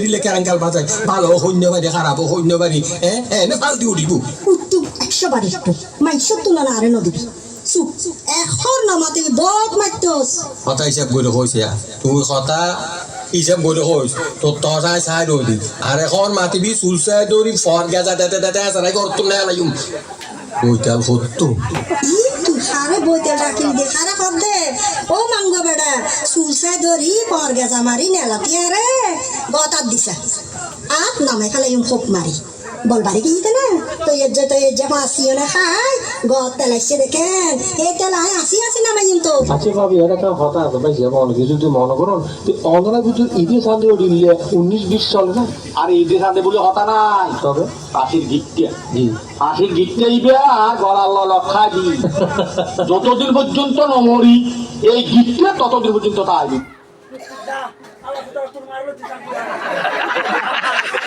দিলে কেরাঙ্কাল বাজায় ভালো সৈন্য বাড়ি খারাপ সৈন্য বাড়ি না ফালতি উঠিব উত্তম 100 বাড়ি একটু মাইসর তুলনা আরে নদী চুপ এখন নামাতে বহুত মাইতস কথা হিসাব করে কইছে তুই কথা হিসাব করে কইস তোর তসায় চাই দৌড়ি আর এখন মাতিবি চুল চাই দৌড়ি ফর গেজা দেতে আসারাই করতো না লাইম বইটাল সত্য তুই খারে বইতে ডাকিল দে খারে কর দে ও মাঙ্গ বেড়া চুলসাই ধরি পর গেজা মারি নেলাতি আরে গতার দিছা আপ নামে খালে খোপ মারি বলবারি কি না তো এর যে মাসিও না খাই গত তেলাইছে দেখেন এই তেলাই আসি নামে কিন্তু আচ্ছা ভাবি এটা একটা কথা আছে ভাই যেমন কিছু তুই মনে করুন তুই অন্ধনার ভিতর ঈদের সান্দে দিলে 19-20 চলে না আর ঈদের সান্দে বলে হতা নাই তবে ফাঁসির গিটটা জি ফাঁসির গিটটা ইবে আর গলার লক্ষা দি যতদিন পর্যন্ত নমরি এই গিটটা ততদিন পর্যন্ত তাই